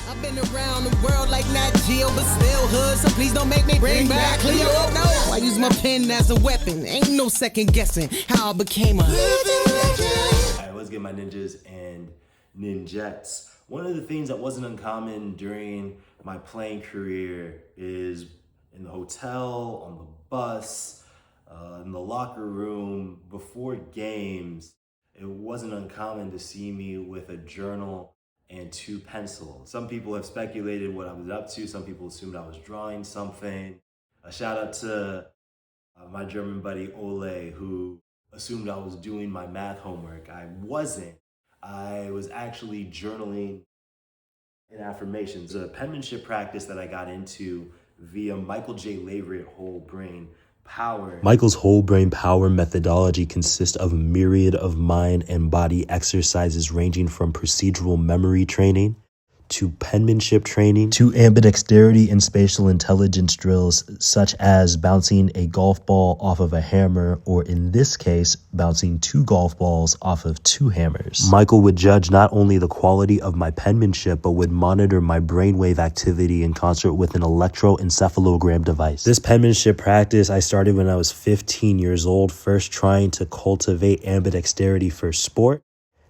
I've been around the world like Nat Geo, but still hood, so please don't make me bring back Leo. No, I use my pen as a weapon. Ain't no second guessing how I became a living legend. Alright, let's get my ninjas and ninjettes. One of the things that wasn't uncommon during my playing career is in the hotel, on the bus, in the locker room, before games, it wasn't uncommon to see me with a journal and 2 pencils. Some people have speculated what I was up to. Some people assumed I was drawing something. A shout out to my German buddy Ole, who assumed I was doing my math homework. I wasn't. I was actually journaling in affirmations, a penmanship practice that I got into via Michael J Lavery at Whole Brain Power. Michael's whole brain power methodology consists of a myriad of mind and body exercises ranging from procedural memory training to penmanship training to ambidexterity and spatial intelligence drills such as bouncing a golf ball off of a hammer, or in this case, bouncing 2 golf balls off of 2 hammers. Michael would judge not only the quality of my penmanship, but would monitor my brainwave activity in concert with an electroencephalogram device. This penmanship practice I started when I was 15 years old, first trying to cultivate ambidexterity for sport,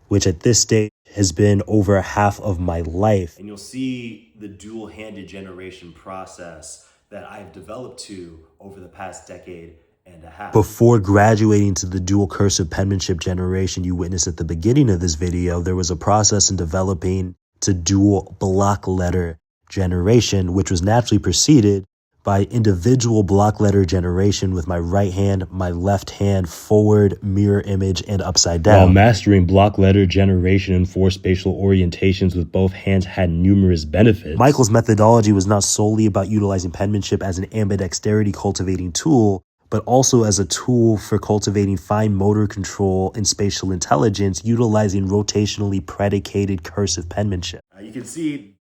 which at this stage has been over half of my life. And you'll see the dual-handed generation process that I've developed to over the past decade and a half. Before graduating to the dual cursive penmanship generation you witnessed at the beginning of this video, there was a process in developing to dual block letter generation, which was naturally preceded by individual block letter generation with my right hand, my left hand, forward, mirror image, and upside down. While mastering block letter generation and 4 spatial orientations with both hands had numerous benefits, Michael's methodology was not solely about utilizing penmanship as an ambidexterity cultivating tool, but also as a tool for cultivating fine motor control and spatial intelligence, utilizing rotationally predicated cursive penmanship. You can see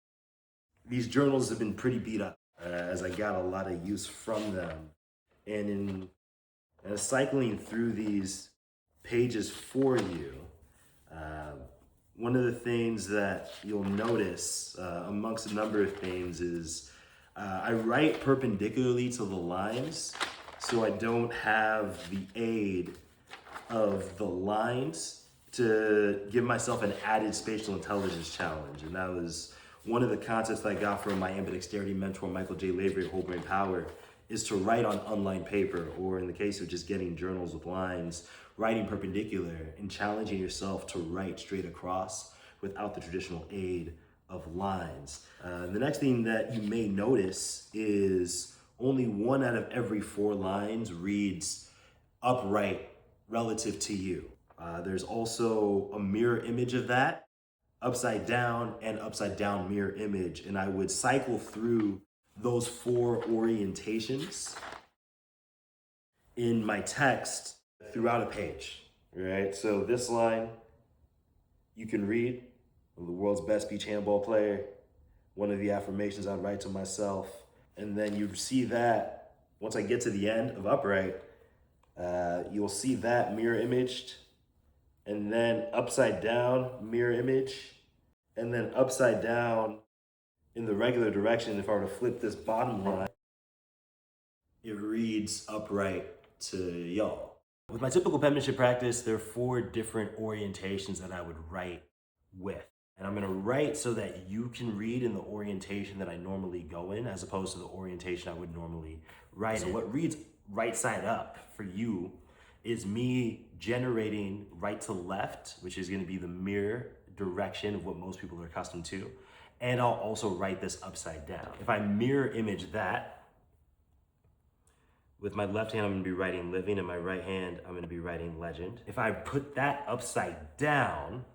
these journals have been pretty beat up, as I got a lot of use from them. And in cycling through these pages for you, one of the things that you'll notice amongst a number of things is I write perpendicularly to the lines, so I don't have the aid of the lines to give myself an added spatial intelligence challenge. And that was one of the concepts that I got from my ambidexterity mentor, Michael J Lavery at Whole Brain Power, is to write on unlined paper, or in the case of just getting journals with lines, writing perpendicular and challenging yourself to write straight across without the traditional aid of lines. The next thing that you may notice is only 1 out of every 4 lines reads upright relative to you. There's also a mirror image of that, upside down and upside down mirror image. And I would cycle through those 4 orientations in my text throughout a page, right? So this line, you can read, I'm the world's best beach handball player, one of the affirmations I'd write to myself. And then you see that, once I get to the end of upright, you'll see that mirror imaged, and then upside down mirror image, and then upside down in the regular direction. If I were to flip this bottom line, it reads upright to y'all. With my typical penmanship practice, there are 4 different orientations that I would write with. And I'm gonna write so that you can read in the orientation that I normally go in, as opposed to the orientation I would normally write. So what reads right side up for you is me generating right to left, which is gonna be the mirror direction of what most people are accustomed to. And I'll also write this upside down. If I mirror image that, with my left hand, I'm gonna be writing living, and my right hand, I'm gonna be writing legend. If I put that upside down,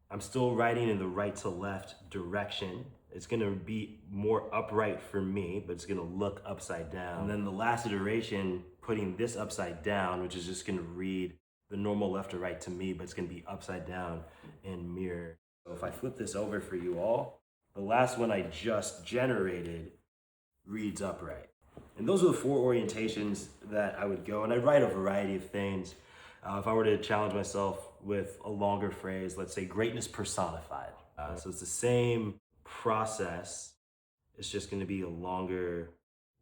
I'm still writing in the right to left direction. It's gonna be more upright for me, but it's gonna look upside down. And then the last iteration, putting this upside down, which is just gonna read the normal left to right to me, but it's gonna be upside down and mirror. So if I flip this over for you all, the last one I just generated reads upright. And those are the 4 orientations that I would go, and I'd write a variety of things. If I were to challenge myself with a longer phrase, let's say greatness personified. So it's the same process, it's just going to be a longer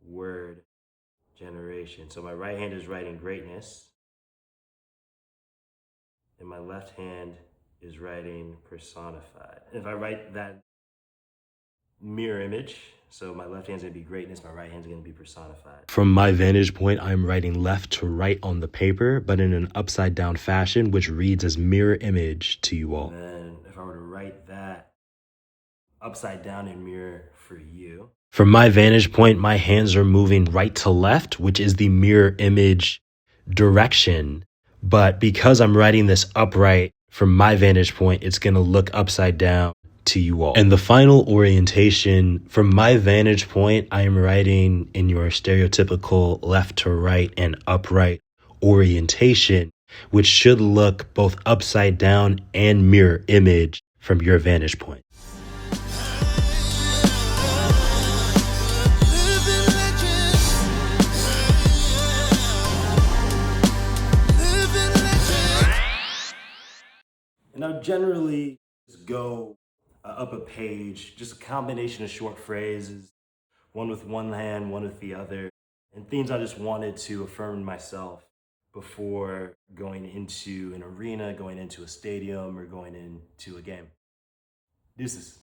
word generation. So my right hand is writing greatness, and my left hand is writing personified. If I write that mirror image, so my left hand's gonna be greatness, my right hand's gonna be personified. From my vantage point, I'm writing left to right on the paper, but in an upside down fashion, which reads as mirror image to you all. And then if I were to write that upside down in mirror for you. From my vantage point, my hands are moving right to left, which is the mirror image direction. But because I'm writing this upright, from my vantage point, it's gonna look upside down to you all. And the final orientation, from my vantage point, I am writing in your stereotypical left to right and upright orientation, which should look both upside down and mirror image from your vantage point. And I'll generally just go up a page, just a combination of short phrases, one with one hand, one with the other, and themes I just wanted to affirm myself before going into an arena, going into a stadium, or going into a game. Deuces.